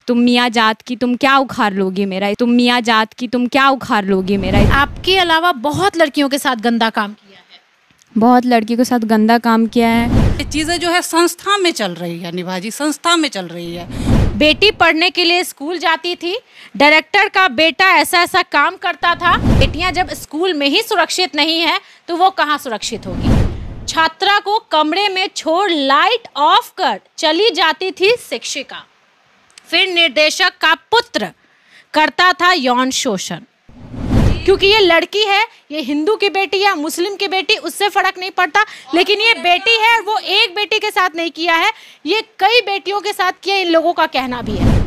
तुम मियाँ जात की तुम क्या उखाड़ लोगी मेरा, तुम मियाँ जात की तुम क्या उखाड़ लोगी मेरा। आपके अलावा बहुत लड़कियों के साथ गंदा काम किया है। बहुत लड़की के साथ गंदा काम किया है। ये चीज़ें जो है संस्था में चल रही है, निभा जी, संस्था में चल रही है। बेटी पढ़ने के लिए स्कूल जाती थी, डायरेक्टर का बेटा ऐसा ऐसा काम करता था। बेटियां जब स्कूल में ही सुरक्षित नहीं है तो वो कहाँ सुरक्षित होगी। छात्रा को कमरे में छोड़ लाइट ऑफ कर चली जाती थी शिक्षिका। फिर निर्देशक का पुत्र करता था यौन शोषण। क्योंकि ये लड़की है, ये हिंदू की बेटी या मुस्लिम की बेटी, उससे फर्क नहीं पड़ता, लेकिन ये बेटी है और वो एक बेटी के साथ नहीं किया है, ये कई बेटियों के साथ किया, इन लोगों का कहना भी है।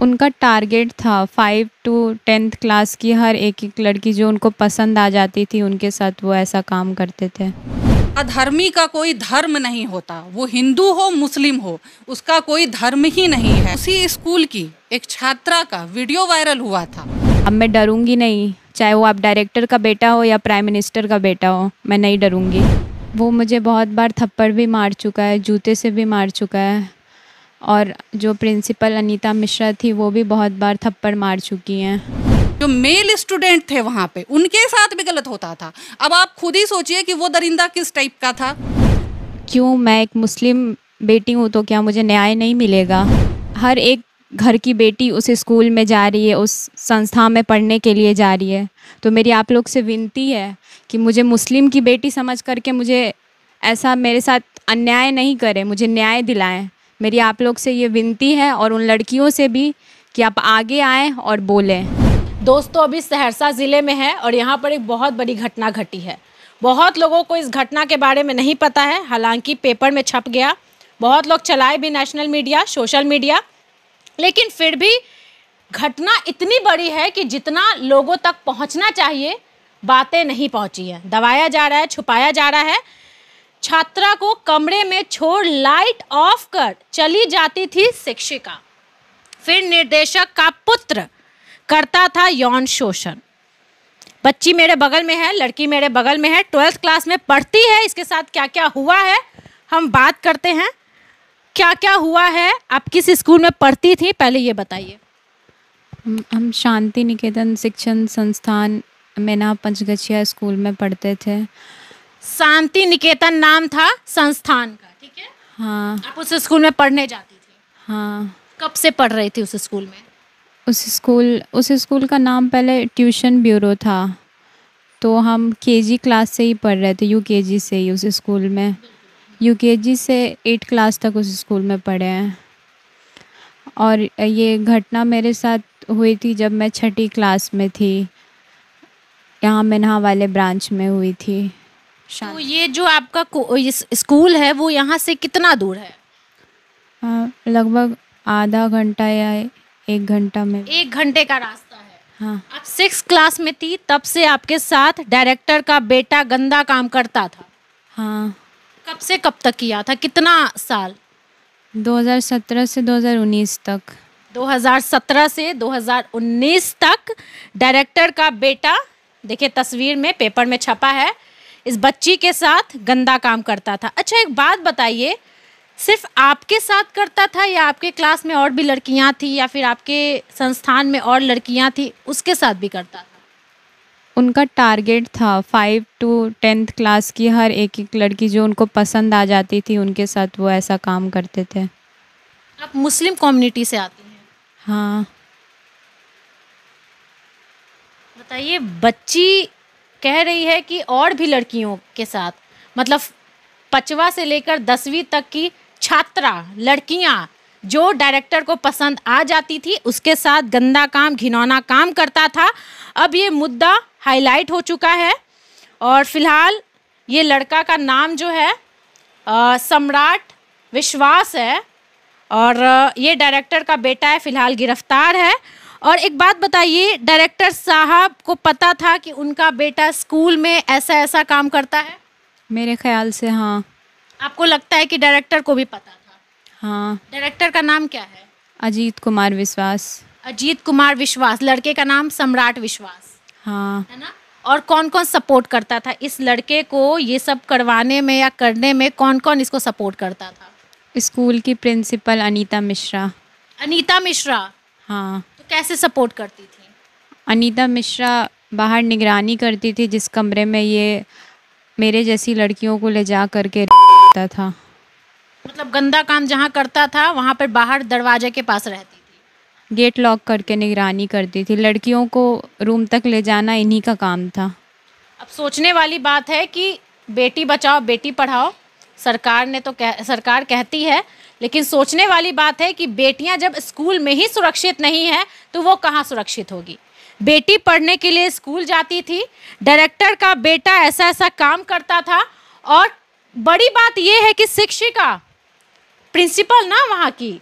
उनका टारगेट था 5 to 10th क्लास की हर एक लड़की जो उनको पसंद आ जाती थी उनके साथ वो ऐसा काम करते थे। अधर्मी का कोई धर्म नहीं होता, वो हिंदू हो मुस्लिम हो, उसका कोई धर्म ही नहीं है। उसी स्कूल की एक छात्रा का वीडियो वायरल हुआ था। अब मैं डरूंगी नहीं, चाहे वो आप डायरेक्टर का बेटा हो या प्राइम मिनिस्टर का बेटा हो, मैं नहीं डरूंगी। वो मुझे बहुत बार थप्पड़ भी मार चुका है, जूते से भी मार चुका है, और जो प्रिंसिपल अनीता मिश्रा थी वो भी बहुत बार थप्पड़ मार चुकी हैं। जो मेल स्टूडेंट थे वहाँ पे, उनके साथ भी गलत होता था। अब आप खुद ही सोचिए कि वो दरिंदा किस टाइप का था। क्यों मैं एक मुस्लिम बेटी हूँ तो क्या मुझे न्याय नहीं मिलेगा? हर एक घर की बेटी उस स्कूल में जा रही है, उस संस्था में पढ़ने के लिए जा रही है, तो मेरी आप लोग से विनती है कि मुझे मुस्लिम की बेटी समझ करके मुझे ऐसा मेरे साथ अन्याय नहीं करें, मुझे न्याय दिलाएं। मेरी आप लोग से ये विनती है और उन लड़कियों से भी कि आप आगे आएँ और बोलें। दोस्तों, अभी सहरसा ज़िले में है और यहाँ पर एक बहुत बड़ी घटना घटी है। बहुत लोगों को इस घटना के बारे में नहीं पता है, हालांकि पेपर में छप गया, बहुत लोग चलाए भी नेशनल मीडिया, सोशल मीडिया, लेकिन फिर भी घटना इतनी बड़ी है कि जितना लोगों तक पहुँचना चाहिए बातें नहीं पहुँची हैं। दबाया जा रहा है, छुपाया जा रहा है। छात्रा को कमरे में छोड़ लाइट ऑफ कर चली जाती थी शिक्षिका। फिर निर्देशक का पुत्र करता था यौन शोषण। बच्ची मेरे बगल में है, लड़की मेरे बगल में है, 12th क्लास में पढ़ती है। इसके साथ क्या क्या हुआ है हम बात करते हैं। क्या क्या हुआ है, आप किस स्कूल में पढ़ती थी, पहले ये बताइए। हम शांति निकेतन शिक्षण संस्थान मेना पंचगछिया स्कूल में पढ़ते थे। शांति निकेतन नाम था संस्थान का, ठीक है? हाँ। आप उस स्कूल में पढ़ने जाती थी? हाँ। कब से पढ़ रही थी उस स्कूल में? उस स्कूल का नाम पहले ट्यूशन ब्यूरो था, तो हम केजी क्लास से ही पढ़ रहे थे, यूकेजी से ही उस स्कूल में। यूकेजी से 8 क्लास तक उस स्कूल में पढ़े हैं। और ये घटना मेरे साथ हुई थी जब मैं 6ठी क्लास में थी, यहाँ मेनहा वाले ब्रांच में हुई थी। तो ये जो आपका स्कूल है वो यहाँ से कितना दूर है? लगभग आधा घंटा या 1 घंटा में। 1 घंटे का रास्ता है। हाँ। आप 6th क्लास में थी, तब से आपके साथ डायरेक्टर का बेटा गंदा काम करता था? हाँ। कब से कब तक किया था, कितना साल? 2017 से 2019 तक। 2017 से 2019 तक डायरेक्टर का बेटा, देखिए तस्वीर में पेपर में छपा है, इस बच्ची के साथ गंदा काम करता था। अच्छा, एक बात बताइए, सिर्फ आपके साथ करता था या आपके क्लास में और भी लड़कियां थी, या फिर आपके संस्थान में और लड़कियां थी उसके साथ भी करता था? उनका टारगेट था 5 to 10th क्लास की हर एक लड़की जो उनको पसंद आ जाती थी उनके साथ वो ऐसा काम करते थे। आप मुस्लिम कम्युनिटी से आती हैं? हाँ। बताइए, बच्ची कह रही है कि और भी लड़कियों के साथ, मतलब 5वीं से लेकर 10वीं तक की छात्रा लड़कियां जो डायरेक्टर को पसंद आ जाती थी उसके साथ गंदा काम, घिनौना काम करता था। अब ये मुद्दा हाईलाइट हो चुका है और फिलहाल ये लड़का का नाम जो है सम्राट विश्वास है और ये डायरेक्टर का बेटा है, फिलहाल गिरफ्तार है। और एक बात बताइए, डायरेक्टर साहब को पता था कि उनका बेटा स्कूल में ऐसा ऐसा काम करता है? मेरे ख्याल से हाँ। आपको लगता है कि डायरेक्टर को भी पता था? हाँ। डायरेक्टर का नाम क्या है? अजीत कुमार विश्वास। अजीत कुमार विश्वास। लड़के का नाम सम्राट विश्वास, हाँ, है ना? और कौन कौन सपोर्ट करता था इस लड़के को, ये सब करवाने में या करने में कौन कौन इसको सपोर्ट करता था? स्कूल की प्रिंसिपल अनीता मिश्रा। अनीता मिश्रा, हाँ। तो कैसे सपोर्ट करती थी? अनीता मिश्रा बाहर निगरानी करती थी, जिस कमरे में ये मेरे जैसी लड़कियों को ले जा करके रखता था। मतलब गंदा काम जहाँ करता था वहाँ पर बाहर दरवाजे के पास रहती थी। गेट लॉक करके निगरानी करती थी। लड़कियों को रूम तक ले जाना इन्हीं का काम था। अब सोचने वाली बात है कि बेटी बचाओ बेटी पढ़ाओ, सरकार कहती है, लेकिन सोचने वाली बात है कि बेटियां जब स्कूल में ही सुरक्षित नहीं है तो वो कहाँ सुरक्षित होगी। बेटी पढ़ने के लिए स्कूल जाती थी, डायरेक्टर का बेटा ऐसा ऐसा काम करता था, और बड़ी बात यह है कि शिक्षिका, प्रिंसिपल ना, वहाँ की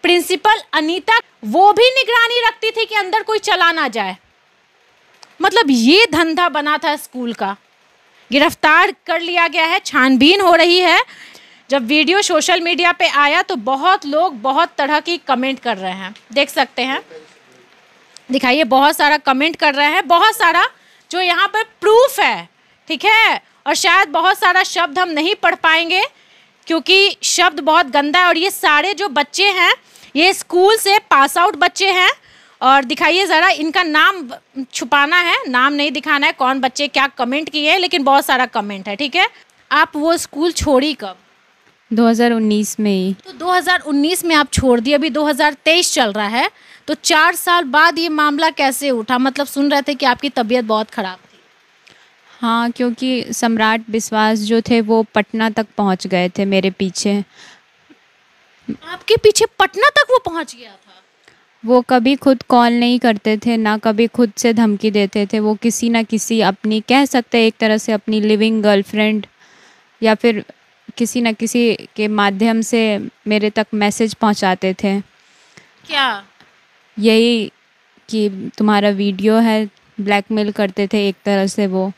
प्रिंसिपल अनीता, वो भी निगरानी रखती थी कि अंदर कोई चला ना जाए। मतलब ये धंधा बना था स्कूल का। गिरफ्तार कर लिया गया है, छानबीन हो रही है। जब वीडियो सोशल मीडिया पे आया तो बहुत लोग बहुत तरह की कमेंट कर रहे हैं, देख सकते हैं, दिखाइए, बहुत सारा कमेंट कर रहे हैं, बहुत सारा जो यहाँ पर प्रूफ है, ठीक है। और शायद बहुत सारा शब्द हम नहीं पढ़ पाएंगे क्योंकि शब्द बहुत गंदा है। और ये सारे जो बच्चे हैं ये स्कूल से पास आउट बच्चे हैं। और दिखाइए ज़रा, इनका नाम छुपाना है, नाम नहीं दिखाना है, कौन बच्चे क्या कमेंट किए हैं, लेकिन बहुत सारा कमेंट है, ठीक है। आप वो स्कूल छोड़ी कब? 2019 में ही। तो 2019 में आप छोड़ दिए, अभी 2023 चल रहा है, तो 4 साल बाद ये मामला कैसे उठा? मतलब सुन रहे थे कि आपकी तबीयत बहुत ख़राब थी। हाँ, क्योंकि सम्राट विश्वास जो थे वो पटना तक पहुंच गए थे मेरे पीछे। आपके पीछे पटना तक वो पहुंच गया था? वो कभी खुद कॉल नहीं करते थे, ना कभी खुद से धमकी देते थे। वो किसी ना किसी अपनी, कह सकते एक तरह से अपनी लिविंग गर्लफ्रेंड या फिर किसी न किसी के माध्यम से मेरे तक मैसेज पहुंचाते थे। क्या? यही कि तुम्हारा वीडियो है, ब्लैकमेल करते थे एक तरह से। वो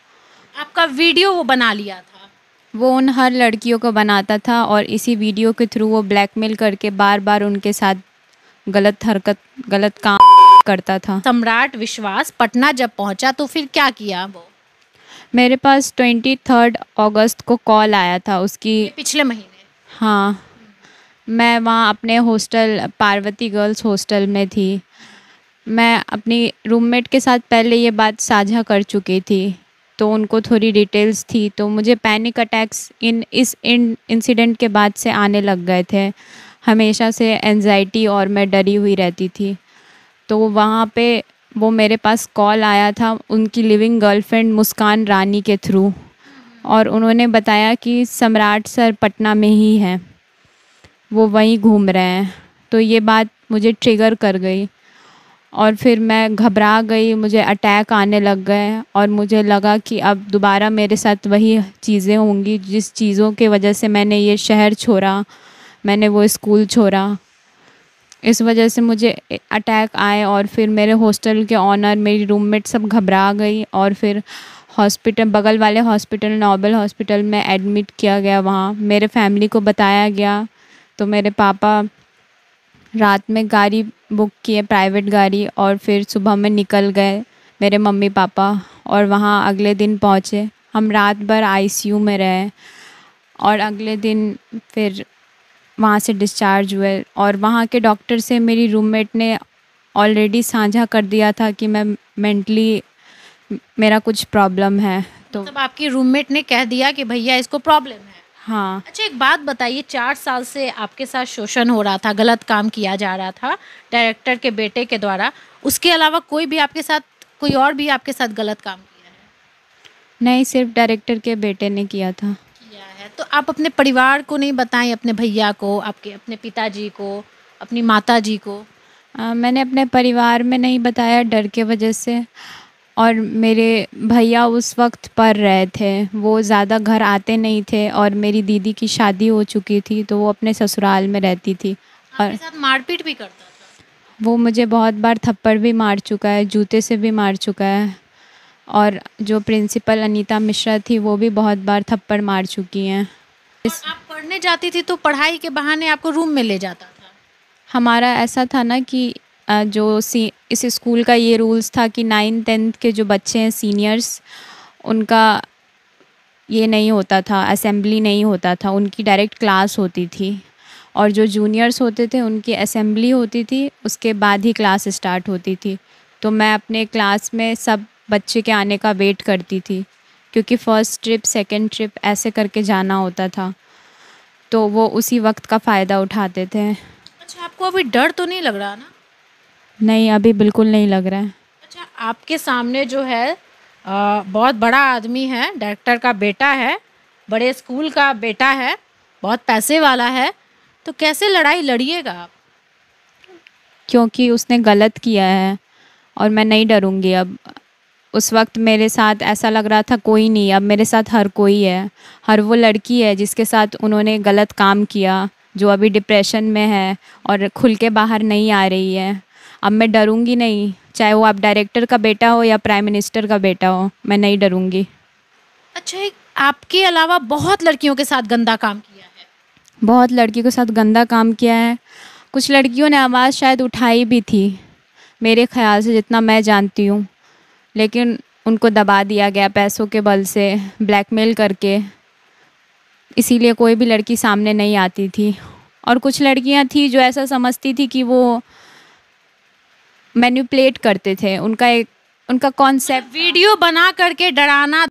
आपका वीडियो वो बना लिया था? वो उन हर लड़कियों को बनाता था और इसी वीडियो के थ्रू वो ब्लैकमेल करके बार बार उनके साथ गलत हरकत, गलत काम करता था। सम्राट विश्वास पटना जब पहुंचा तो फिर क्या किया वो? मेरे पास 23 अगस्त को कॉल आया था उसकी। पिछले महीने? हाँ, मैं वहाँ अपने हॉस्टल, पार्वती गर्ल्स हॉस्टल में थी। मैं अपनी रूममेट के साथ पहले ये बात साझा कर चुकी थी, तो उनको थोड़ी डिटेल्स थी। तो मुझे पैनिक अटैक्स इस इंसिडेंट के बाद से आने लग गए थे। हमेशा से एंजाइटी और मैं डरी हुई रहती थी। तो वहाँ पे वो मेरे पास कॉल आया था उनकी लिविंग गर्लफ्रेंड मुस्कान रानी के थ्रू, और उन्होंने बताया कि सम्राट सर पटना में ही हैं, वो वहीं घूम रहे हैं। तो ये बात मुझे ट्रिगर कर गई और फिर मैं घबरा गई, मुझे अटैक आने लग गए और मुझे लगा कि अब दोबारा मेरे साथ वही चीज़ें होंगी जिस चीज़ों के वजह से मैंने ये शहर छोड़ा, मैंने वो स्कूल छोड़ा। इस वजह से मुझे अटैक आए और फिर मेरे हॉस्टल के ऑनर, मेरी रूममेट सब घबरा गई और फिर हॉस्पिटल, बगल वाले हॉस्पिटल, नोबल हॉस्पिटल में एडमिट किया गया। वहाँ मेरे फैमिली को बताया गया तो मेरे पापा रात में गाड़ी बुक किए, प्राइवेट गाड़ी, और फिर सुबह में निकल गए मेरे मम्मी पापा, और वहाँ अगले दिन पहुँचे। हम रात भर आईसीयू में रहे और अगले दिन फिर वहाँ से डिस्चार्ज हुए। और वहाँ के डॉक्टर से मेरी रूममेट ने ऑलरेडी साझा कर दिया था कि मैं मेंटली, मेरा कुछ प्रॉब्लम है। तो मतलब आपकी रूममेट ने कह दिया कि भैया इसको प्रॉब्लम है? हाँ। अच्छा, एक बात बताइए, 4 साल से आपके साथ शोषण हो रहा था, गलत काम किया जा रहा था डायरेक्टर के बेटे के द्वारा, उसके अलावा कोई भी आपके साथ, कोई और भी आपके साथ गलत काम किया है? नहीं, सिर्फ डायरेक्टर के बेटे ने किया था। तो आप अपने परिवार को नहीं बताएं, अपने भैया को, आपके अपने पिताजी को, अपनी माताजी को? मैंने अपने परिवार में नहीं बताया डर के वजह से, और मेरे भैया उस वक्त पढ़ रहे थे, वो ज़्यादा घर आते नहीं थे, और मेरी दीदी की शादी हो चुकी थी तो वो अपने ससुराल में रहती थी। और आपके साथ मारपीट भी करता था? वो मुझे बहुत बार थप्पड़ भी मार चुका है, जूते से भी मार चुका है, और जो प्रिंसिपल अनीता मिश्रा थी वो भी बहुत बार थप्पड़ मार चुकी हैं। आप पढ़ने जाती थी तो पढ़ाई के बहाने आपको रूम में ले जाता था? हमारा ऐसा था ना कि जो इस स्कूल का ये रूल्स था कि 9th 10th के जो बच्चे हैं सीनियर्स, उनका ये नहीं होता था, असेंबली नहीं होता था, उनकी डायरेक्ट क्लास होती थी। और जो जूनियर्स होते थे उनकी असेंबली होती थी, उसके बाद ही क्लास स्टार्ट होती थी। तो मैं अपने क्लास में सब बच्चे के आने का वेट करती थी, क्योंकि फ़र्स्ट ट्रिप सेकंड ट्रिप ऐसे करके जाना होता था, तो वो उसी वक्त का फ़ायदा उठाते थे। अच्छा, आपको अभी डर तो नहीं लग रहा ना? नहीं, अभी बिल्कुल नहीं लग रहा है। अच्छा, आपके सामने जो है बहुत बड़ा आदमी है, डायरेक्टर का बेटा है, बड़े स्कूल का बेटा है, बहुत पैसे वाला है, तो कैसे लड़ाई लड़िएगा आप? क्योंकि उसने गलत किया है और मैं नहीं डरूँगी अब। उस वक्त मेरे साथ ऐसा लग रहा था कोई नहीं, अब मेरे साथ हर कोई है। हर वो लड़की है जिसके साथ उन्होंने गलत काम किया, जो अभी डिप्रेशन में है और खुल के बाहर नहीं आ रही है। अब मैं डरूँगी नहीं, चाहे वो आप डायरेक्टर का बेटा हो या प्राइम मिनिस्टर का बेटा हो, मैं नहीं डरूँगी। अच्छा, आपके अलावा बहुत लड़कियों के साथ गंदा काम किया है? बहुत लड़कियों के साथ गंदा काम किया है। कुछ लड़कियों ने आवाज़ शायद उठाई भी थी, मेरे ख़्याल से, जितना मैं जानती हूँ, लेकिन उनको दबा दिया गया पैसों के बल से, ब्लैकमेल करके। इसीलिए कोई भी लड़की सामने नहीं आती थी। और कुछ लड़कियां थी जो ऐसा समझती थी कि वो मैनिपुलेट करते थे, उनका कॉन्सेप्ट। वीडियो बना करके डराना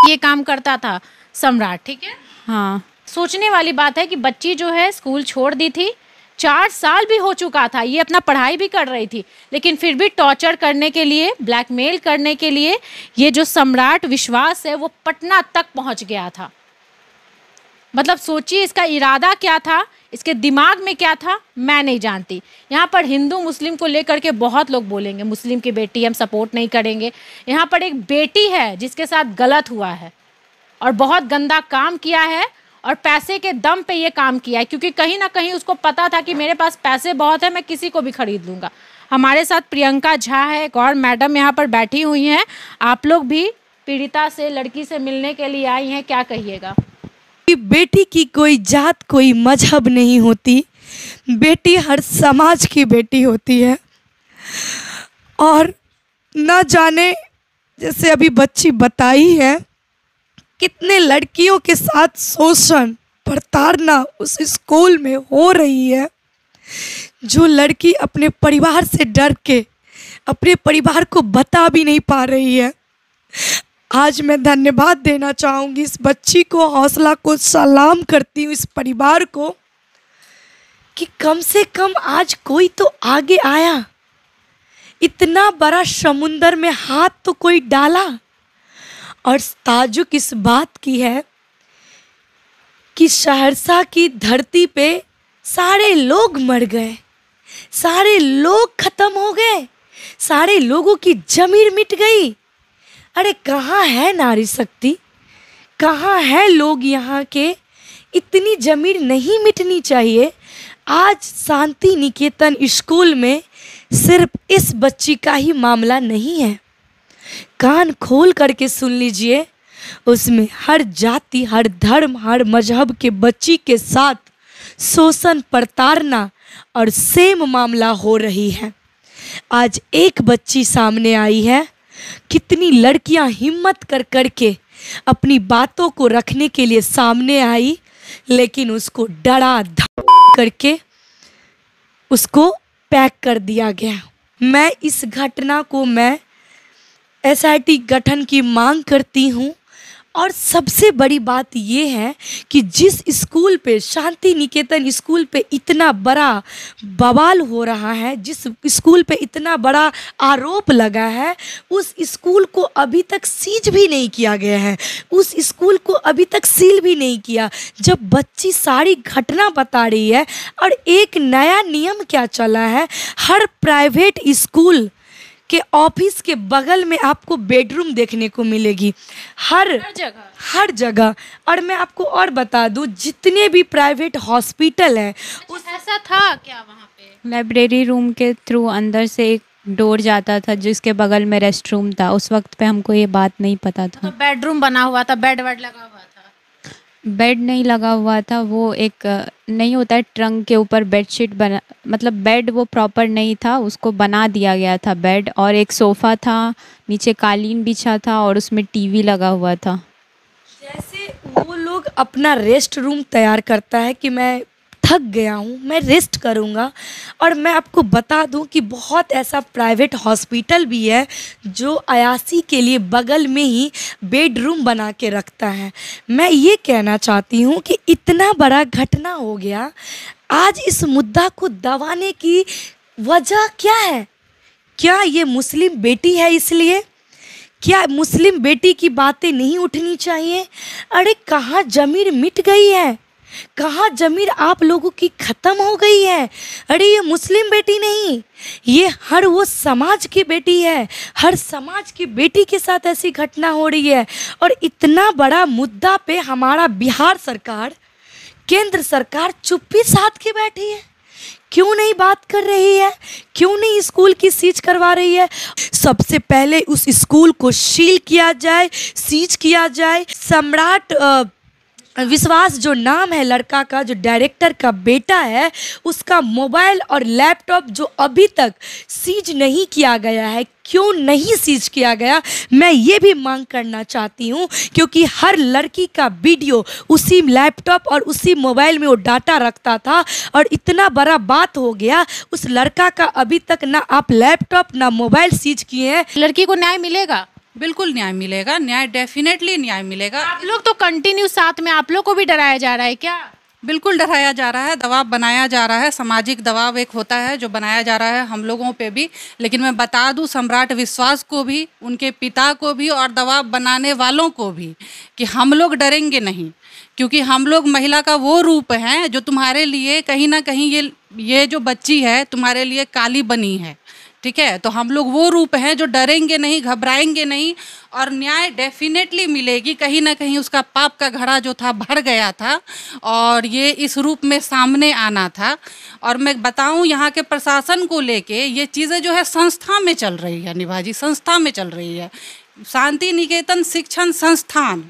ये काम करता था सम्राट, ठीक है? हाँ, सोचने वाली बात है कि बच्ची जो है स्कूल छोड़ दी थी, 4 साल भी हो चुका था, ये अपना पढ़ाई भी कर रही थी, लेकिन फिर भी टॉर्चर करने के लिए, ब्लैकमेल करने के लिए ये जो सम्राट विश्वास है वो पटना तक पहुंच गया था। मतलब सोचिए इसका इरादा क्या था, इसके दिमाग में क्या था, मैं नहीं जानती। यहाँ पर हिंदू मुस्लिम को लेकर के बहुत लोग बोलेंगे मुस्लिम की बेटी हम सपोर्ट नहीं करेंगे। यहाँ पर एक बेटी है जिसके साथ गलत हुआ है और बहुत गंदा काम किया है और पैसे के दम पे ये काम किया है, क्योंकि कहीं ना कहीं उसको पता था कि मेरे पास पैसे बहुत है, मैं किसी को भी खरीद लूँगा। हमारे साथ प्रियंका झा है, एक और मैडम यहाँ पर बैठी हुई हैं। आप लोग भी पीड़िता से, लड़की से मिलने के लिए आई हैं, क्या कहिएगा? बेटी की कोई जात कोई मजहब नहीं होती, बेटी हर समाज की बेटी होती है। और न जाने, जैसे अभी बच्ची बताई है, कितने लड़कियों के साथ शोषण प्रताड़ना उस स्कूल में हो रही है, जो लड़की अपने परिवार से डर के अपने परिवार को बता भी नहीं पा रही है। आज मैं धन्यवाद देना चाहूँगी इस बच्ची को, हौसला को सलाम करती हूँ इस परिवार को कि कम से कम आज कोई तो आगे आया, इतना बड़ा समुंदर में हाथ तो कोई डाला। और ताज्जुब इस बात की है कि सहरसा की धरती पे सारे लोग मर गए, सारे लोग खत्म हो गए, सारे लोगों की जमीर मिट गई। अरे कहाँ है नारी शक्ति, कहाँ है लोग यहाँ के? इतनी जमीर नहीं मिटनी चाहिए। आज शांति निकेतन स्कूल में सिर्फ इस बच्ची का ही मामला नहीं है, कान खोल करके सुन लीजिए, उसमें हर जाति, हर धर्म, हर मजहब के बच्ची के साथ शोषण, प्रताड़ना और सेम मामला हो रही है। आज एक बच्ची सामने आई है, कितनी लड़कियां हिम्मत कर करके अपनी बातों को रखने के लिए सामने आई, लेकिन उसको डरा धमका करके उसको पैक कर दिया गया। मैं इस घटना को मैं एसआईटी गठन की मांग करती हूँ। और सबसे बड़ी बात ये है कि जिस स्कूल पे, शांति निकेतन स्कूल पे इतना बड़ा बवाल हो रहा है, जिस स्कूल पे इतना बड़ा आरोप लगा है, उस स्कूल को अभी तक सीज भी नहीं किया गया है, उस स्कूल को अभी तक सील भी नहीं किया। जब बच्ची सारी घटना बता रही है, और एक नया नियम क्या चला है, हर प्राइवेट स्कूल के ऑफिस के बगल में आपको बेडरूम देखने को मिलेगी, हर जगह। और मैं आपको और बता दूं, जितने भी प्राइवेट हॉस्पिटल हैं, उस ऐसा था क्या वहाँ पे? लाइब्रेरी रूम के थ्रू अंदर से एक डोर जाता था जिसके बगल में रेस्ट रूम था। उस वक्त पे हमको ये बात नहीं पता था। तो बेडरूम बना हुआ था, बेड वेड लगा हुआ था? बेड नहीं लगा हुआ था, वो एक नहीं होता है ट्रंक के ऊपर बेडशीट बना, मतलब बेड वो प्रॉपर नहीं था, उसको बना दिया गया था बेड। और एक सोफ़ा था, नीचे कालीन बिछा था और उसमें टीवी लगा हुआ था। जैसे वो लोग अपना रेस्ट रूम तैयार करता है कि मैं थक गया हूँ, मैं रेस्ट करूँगा। और मैं आपको बता दूँ कि बहुत ऐसा प्राइवेट हॉस्पिटल भी है जो अयासी के लिए बगल में ही बेडरूम बना के रखता है। मैं ये कहना चाहती हूँ कि इतना बड़ा घटना हो गया, आज इस मुद्दा को दबाने की वजह क्या है? क्या ये मुस्लिम बेटी है इसलिए? क्या मुस्लिम बेटी की बातें नहीं उठनी चाहिए? अरे कहाँ ज़मीर मिट गई है, कहाँ ज़मीर आप लोगों की ख़त्म हो गई है? अरे ये मुस्लिम बेटी नहीं, ये हर वो समाज की बेटी है। हर समाज की बेटी के साथ ऐसी घटना हो रही है। और इतना बड़ा मुद्दा पे हमारा बिहार सरकार, केंद्र सरकार चुप्पी साध के बैठी है। क्यों नहीं बात कर रही है? क्यों नहीं स्कूल की सीज करवा रही है? सबसे पहले उस स्कूल को सील किया जाए, सीज किया जाए। सम्राट विश्वास जो नाम है लड़का का, जो डायरेक्टर का बेटा है, उसका मोबाइल और लैपटॉप जो अभी तक सीज नहीं किया गया है, क्यों नहीं सीज किया गया, मैं ये भी मांग करना चाहती हूँ। क्योंकि हर लड़की का वीडियो उसी लैपटॉप और उसी मोबाइल में वो डाटा रखता था। और इतना बड़ा बात हो गया, उस लड़का का अभी तक ना आप लैपटॉप ना मोबाइल सीज किए हैं। लड़की को न्याय मिलेगा? बिल्कुल न्याय मिलेगा, न्याय डेफिनेटली न्याय मिलेगा। आप लोग तो कंटिन्यू साथ में, आप लोग को भी डराया जा रहा है क्या? बिल्कुल डराया जा रहा है, दबाव बनाया जा रहा है। सामाजिक दबाव एक होता है जो बनाया जा रहा है हम लोगों पे भी। लेकिन मैं बता दूं सम्राट विश्वास को भी, उनके पिता को भी और दबाव बनाने वालों को भी कि हम लोग डरेंगे नहीं। क्योंकि हम लोग महिला का वो रूप हैं जो तुम्हारे लिए कहीं ना कहीं ये जो बच्ची है तुम्हारे लिए काली बनी है, ठीक है? तो हम लोग वो रूप हैं जो डरेंगे नहीं, घबराएंगे नहीं और न्याय डेफिनेटली मिलेगी। कहीं ना कहीं उसका पाप का घड़ा जो था भर गया था और ये इस रूप में सामने आना था। और मैं बताऊं यहाँ के प्रशासन को लेके ये चीज़ें जो है संस्था में चल रही है, निभा जी, संस्था में चल रही है। शांति निकेतन शिक्षण संस्थान,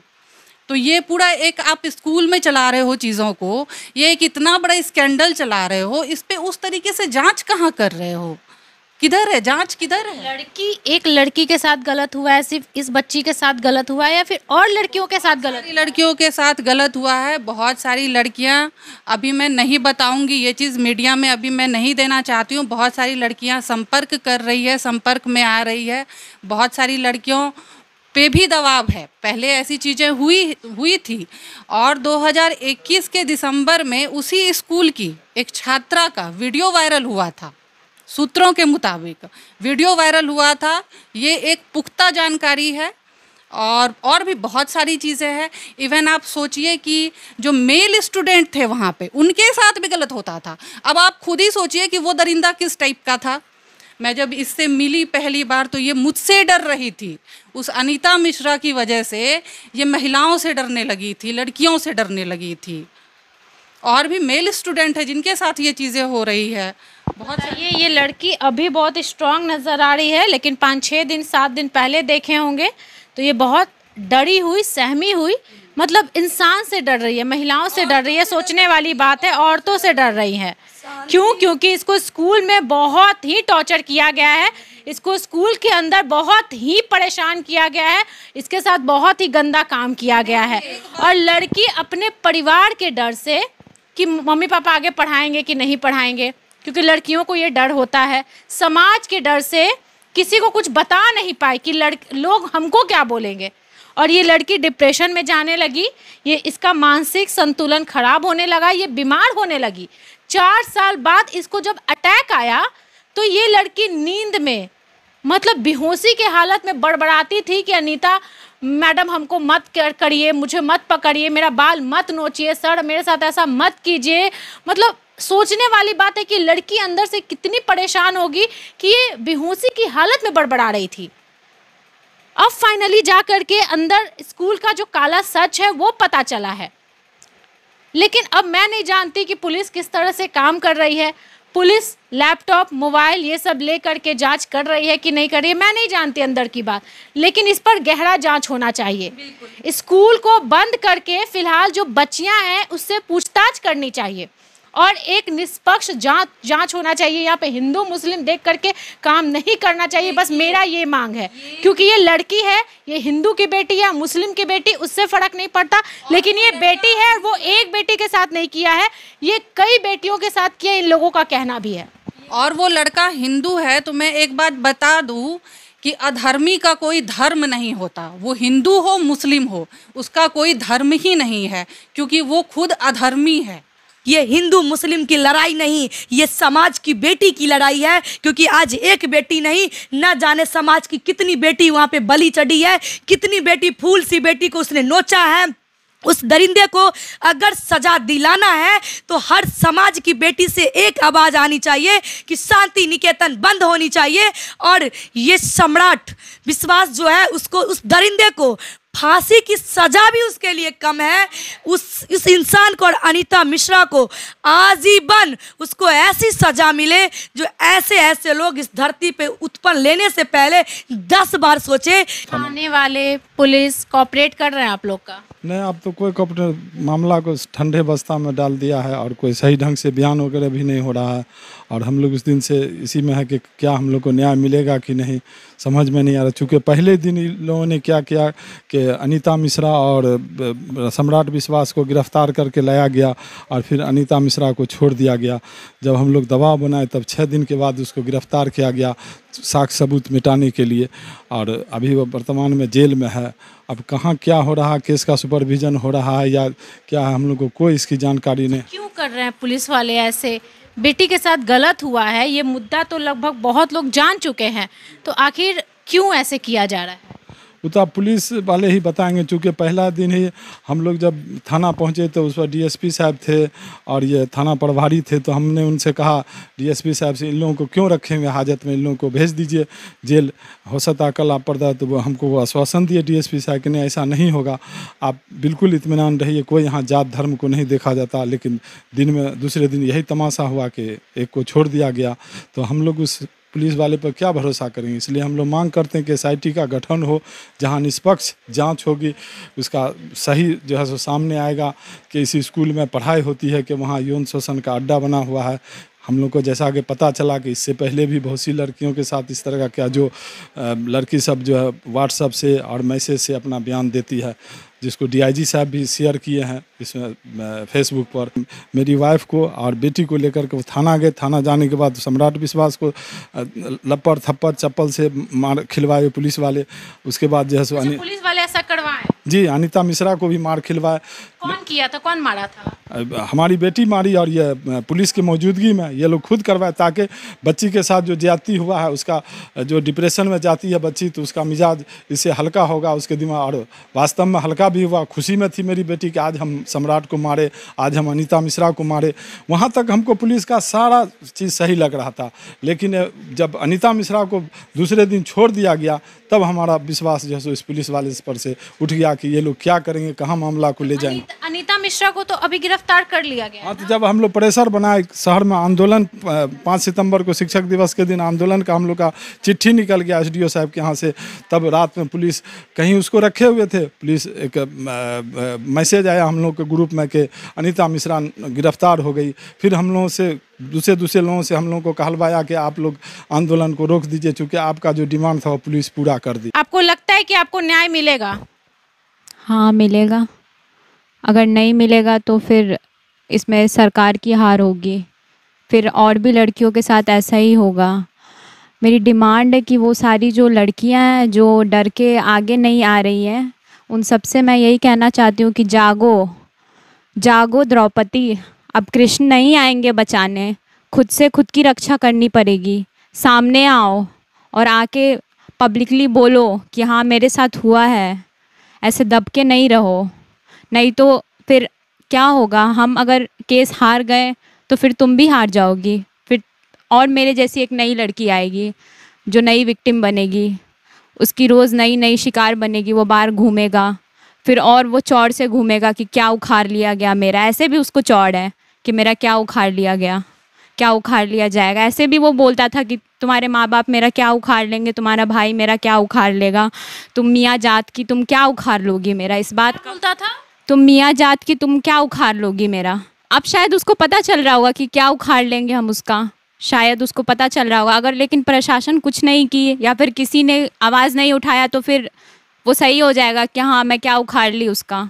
तो ये पूरा एक आप स्कूल में चला रहे हो चीज़ों को, ये एक इतना बड़ा स्कैंडल चला रहे हो, इस पे उस तरीके से जांच कहाँ कर रहे हो? किधर है जांच, किधर है? एक लड़की के साथ गलत हुआ है, सिर्फ इस बच्ची के साथ गलत हुआ है या फिर और लड़कियों के साथ गलत? लड़कियों के साथ गलत हुआ है, बहुत सारी लड़कियां, अभी मैं नहीं बताऊंगी ये चीज़ मीडिया में, अभी मैं नहीं देना चाहती हूँ। बहुत सारी लड़कियां संपर्क कर रही है, संपर्क में आ रही है। बहुत सारी लड़कियों पे भी दबाव है, पहले ऐसी चीज़ें हुई थी। और 2021 के दिसंबर में उसी स्कूल की एक छात्रा का वीडियो वायरल हुआ था। सूत्रों के मुताबिक वीडियो वायरल हुआ था, ये एक पुख्ता जानकारी है। और भी बहुत सारी चीज़ें हैं। इवन आप सोचिए कि जो मेल स्टूडेंट थे वहाँ पे, उनके साथ भी गलत होता था। अब आप खुद ही सोचिए कि वो दरिंदा किस टाइप का था। मैं जब इससे मिली पहली बार तो ये मुझसे डर रही थी, उस अनीता मिश्रा की वजह से ये महिलाओं से डरने लगी थी, लड़कियों से डरने लगी थी। और भी मेल स्टूडेंट है जिनके साथ ये चीज़ें हो रही है। बहुत ये लड़की अभी बहुत स्ट्रांग नज़र आ रही है, लेकिन 5-6 दिन 7 दिन पहले देखे होंगे तो ये बहुत डरी हुई, सहमी हुई, मतलब इंसान से डर रही है, महिलाओं से डर रही है। सोचने वाली बात है, औरतों से डर रही है। क्यों? क्योंकि इसको स्कूल में बहुत ही टॉर्चर किया गया है, इसको स्कूल के अंदर बहुत ही परेशान किया गया है, इसके साथ बहुत ही गंदा काम किया गया है। और लड़की अपने परिवार के डर से कि मम्मी पापा आगे पढ़ाएंगे कि नहीं पढ़ाएंगे, क्योंकि लड़कियों को ये डर होता है, समाज के डर से किसी को कुछ बता नहीं पाए कि लोग हमको क्या बोलेंगे। और ये लड़की डिप्रेशन में जाने लगी, ये इसका मानसिक संतुलन खराब होने लगा, ये बीमार होने लगी। 4 साल बाद इसको जब अटैक आया तो ये लड़की नींद में, मतलब बेहोशी के हालत में बड़बड़ाती थी कि अनीता मैडम हमको मत करिए, मुझे मत पकड़िए, मेरा बाल मत नोचिए, सर मेरे साथ ऐसा मत कीजिए। मतलब सोचने वाली बात है कि लड़की अंदर से कितनी परेशान होगी कि ये बेहोशी की हालत में बड़बड़ा रही थी। अब फाइनली जा करके अंदर स्कूल का जो काला सच है वो पता चला है। लेकिन अब मैं नहीं जानती कि पुलिस किस तरह से काम कर रही है। पुलिस लैपटॉप, मोबाइल ये सब ले करके जांच कर रही है कि नहीं कर रही है, मैं नहीं जानती अंदर की बात, लेकिन इस पर गहरा जांच होना चाहिए। स्कूल को बंद करके फिलहाल जो बच्चियां हैं उससे पूछताछ करनी चाहिए और एक निष्पक्ष जांच होना चाहिए। यहाँ पे हिंदू मुस्लिम देख करके काम नहीं करना चाहिए, बस मेरा ये मांग है। क्योंकि ये लड़की है, ये हिंदू की बेटी है, मुस्लिम की बेटी, उससे फर्क नहीं पड़ता, लेकिन ये बेटी है, वो एक बेटी के साथ नहीं किया है, ये कई बेटियों के साथ किया, इन लोगों का कहना भी है। और वो लड़का हिंदू है तो मैं एक बात बता दूं कि अधर्मी का कोई धर्म नहीं होता। वो हिंदू हो मुस्लिम हो, उसका कोई धर्म ही नहीं है, क्योंकि वो खुद अधर्मी है। ये हिंदू मुस्लिम की लड़ाई नहीं, ये समाज की बेटी की लड़ाई है। क्योंकि आज एक बेटी नहीं, न जाने समाज की कितनी बेटी वहाँ पे बलि चढ़ी है, कितनी बेटी फूल सी बेटी को उसने नोचा है। उस दरिंदे को अगर सजा दिलाना है तो हर समाज की बेटी से एक आवाज़ आनी चाहिए कि शांति निकेतन बंद होनी चाहिए। और ये सम्राट विश्वास जो है, उसको, उस दरिंदे को फांसी की सजा भी उसके लिए कम है। उस इंसान को और अनीता मिश्रा को आजीवन उसको ऐसी सजा मिले जो ऐसे लोग इस धरती पे उत्पन्न लेने से पहले 10 बार सोचे। थाने वाले, पुलिस कोऑपरेट कर रहे हैं आप लोग का? नहीं, अब तो कोई कोऑपरेट, मामला को ठंडे बस्ता में डाल दिया है और कोई सही ढंग से बयान वगैरह भी नहीं हो रहा है। और हम लोग उस दिन से इसी में है कि क्या हम लोग को न्याय मिलेगा कि नहीं, समझ में नहीं आ रहा। चूँकि पहले दिन इन लोगों ने क्या किया कि अनीता मिश्रा और सम्राट विश्वास को गिरफ्तार करके लाया गया और फिर अनीता मिश्रा को छोड़ दिया गया। जब हम लोग दबाव बनाए तब 6 दिन के बाद उसको गिरफ्तार किया गया साक्ष्य सबूत मिटाने के लिए, और अभी वो वर्तमान में जेल में है। अब कहाँ क्या हो रहा है, केस का सुपरविजन हो रहा है या क्या है, हम लोग को कोई इसकी जानकारी नहीं। क्यों कर रहे हैं पुलिस वाले ऐसे? बेटी के साथ गलत हुआ है, ये मुद्दा तो लगभग बहुत लोग जान चुके हैं, तो आखिर क्यों ऐसे किया जा रहा है? वो तो आप पुलिस वाले ही बताएंगे। चूँकि पहला दिन ही हम लोग जब थाना पहुँचे तो उस पर डीएसपी साहब थे और ये थाना प्रभारी थे, तो हमने उनसे कहा डीएसपी साहब से, इन लोगों को क्यों रखेंगे हाजत में, इन लोगों को भेज दीजिए जेल, हो सकता कल आप पड़ता। तो वो हमको वो आश्वासन दिए डीएसपी साहब कि नहीं, ऐसा नहीं होगा, आप बिल्कुल इत्मीनान रहिए, कोई यहाँ जात धर्म को नहीं देखा जाता। लेकिन दिन में दूसरे दिन यही तमाशा हुआ कि एक को छोड़ दिया गया। तो हम लोग उस पुलिस वाले पर क्या भरोसा करेंगे। इसलिए हम लोग मांग करते हैं कि एसआईटी का गठन हो, जहां निष्पक्ष जांच होगी, उसका सही जो है सो सामने आएगा कि इस स्कूल में पढ़ाई होती है कि वहां यौन शोषण का अड्डा बना हुआ है। हम लोग को जैसा कि पता चला कि इससे पहले भी बहुत सी लड़कियों के साथ इस तरह का क्या जो लड़की सब जो है व्हाट्सएप से और मैसेज से अपना बयान देती है, जिसको डीआईजी साहब भी शेयर किए हैं इसमें फेसबुक पर। मेरी वाइफ को और बेटी को लेकर के वो थाना गए। थाना जाने के बाद सम्राट विश्वास को लपड़ थप्पड़ चप्पल से मार खिलवाए पुलिस वाले। उसके बाद जो है सो पुलिस वाले ऐसा करवाए? जी, अनीता मिश्रा को भी मार खिलवाए। कौन किया था, कौन मारा था? हमारी बेटी मारी, और ये पुलिस की मौजूदगी में ये लोग खुद करवाए, ताकि बच्ची के साथ जो ज्यादती हुआ है, उसका जो डिप्रेशन में जाती है बच्ची, तो उसका मिजाज इससे हल्का होगा, उसके दिमाग। और वास्तव में हल्का भी हुआ, खुशी में थी मेरी बेटी कि आज हम सम्राट को मारे, आज हम अनीता मिश्रा को मारे। वहाँ तक हमको पुलिस का सारा चीज़ सही लग रहा था। लेकिन जब अनीता मिश्रा को दूसरे दिन छोड़ दिया गया, तब हमारा विश्वास जो है इस पुलिस वाले पर से उठ गया कि ये लोग क्या करेंगे, कहाँ मामला को ले जाएंगे। अनीता मिश्रा को तो अभी गिरफ्तार कर लिया गया। हाँ, तो जब हम लोग प्रेशर बनाए शहर में, आंदोलन 5 सितंबर को शिक्षक दिवस के दिन आंदोलन का हम लोग का चिट्ठी निकल गया एसडीओ साहब के यहाँ से, तब रात में पुलिस कहीं उसको रखे हुए थे। पुलिस एक मैसेज आया हम लोग के ग्रुप में कि अनीता मिश्रा गिरफ्तार हो गई। फिर हम लोगों से दूसरे लोगों से हम लोगों को कहलवाया कि आप लोग आंदोलन को रोक दीजिए, चूँकि आपका जो डिमांड था वो पुलिस पूरा कर दी। आपको लगता है कि आपको न्याय मिलेगा? हाँ, मिलेगा। अगर नहीं मिलेगा तो फिर इसमें सरकार की हार होगी, फिर और भी लड़कियों के साथ ऐसा ही होगा। मेरी डिमांड है कि वो सारी जो लड़कियां हैं जो डर के आगे नहीं आ रही हैं, उन सबसे मैं यही कहना चाहती हूँ कि जागो, जागो द्रौपदी। अब कृष्ण नहीं आएंगे बचाने, खुद से खुद की रक्षा करनी पड़ेगी। सामने आओ और आके पब्लिकली बोलो कि हाँ मेरे साथ हुआ है। ऐसे दब के नहीं रहो, नहीं तो फिर क्या होगा, हम अगर केस हार गए तो फिर तुम भी हार जाओगी, फिर और मेरे जैसी एक नई लड़की आएगी जो नई विक्टिम बनेगी, उसकी रोज़ नई नई शिकार बनेगी, वो बाहर घूमेगा, फिर और वो चौड़ से घूमेगा कि क्या उखाड़ लिया गया मेरा। ऐसे भी उसको चौड़ है कि मेरा क्या उखाड़ लिया गया, क्या उखाड़ लिया जाएगा। ऐसे भी वो बोलता था कि तुम्हारे माँ बाप मेरा क्या उखाड़ लेंगे, तुम्हारा भाई मेरा क्या उखाड़ लेगा, तुम मियाँ जात की तुम क्या उखाड़ लोगी मेरा। इस बात बोलता था, तुम मियाँ जात की तुम क्या उखाड़ लोगी मेरा, अब शायद उसको पता चल रहा होगा कि क्या उखाड़ लेंगे हम उसका, शायद उसको पता चल रहा होगा। अगर लेकिन प्रशासन कुछ नहीं की या फिर किसी ने आवाज़ नहीं उठाया तो फिर वो सही हो जाएगा कि हाँ मैं क्या उखाड़ ली उसका।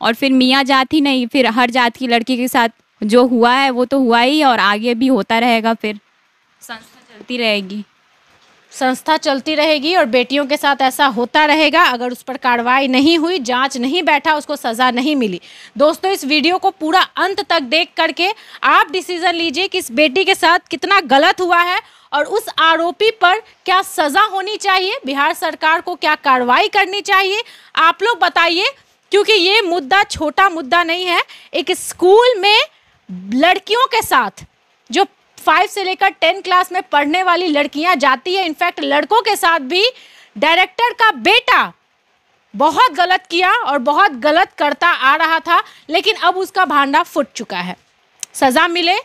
और फिर मियाँ जात ही नहीं, फिर हर जात की लड़की के साथ जो हुआ है वो तो हुआ ही, और आगे भी होता रहेगा। फिर संस्था चलती रहेगी, संस्था चलती रहेगी और बेटियों के साथ ऐसा होता रहेगा अगर उस पर कार्रवाई नहीं हुई, जांच नहीं बैठा, उसको सज़ा नहीं मिली। दोस्तों, इस वीडियो को पूरा अंत तक देख करके आप डिसीजन लीजिए कि इस बेटी के साथ कितना गलत हुआ है और उस आरोपी पर क्या सज़ा होनी चाहिए, बिहार सरकार को क्या कार्रवाई करनी चाहिए, आप लोग बताइए। क्योंकि ये मुद्दा छोटा मुद्दा नहीं है। एक स्कूल में लड़कियों के साथ, जो 5 से लेकर 10 क्लास में पढ़ने वाली लड़कियां जाती है, इनफैक्ट लड़कों के साथ भी डायरेक्टर का बेटा बहुत गलत किया और बहुत गलत करता आ रहा था, लेकिन अब उसका भांडा फूट चुका है। सज़ा मिले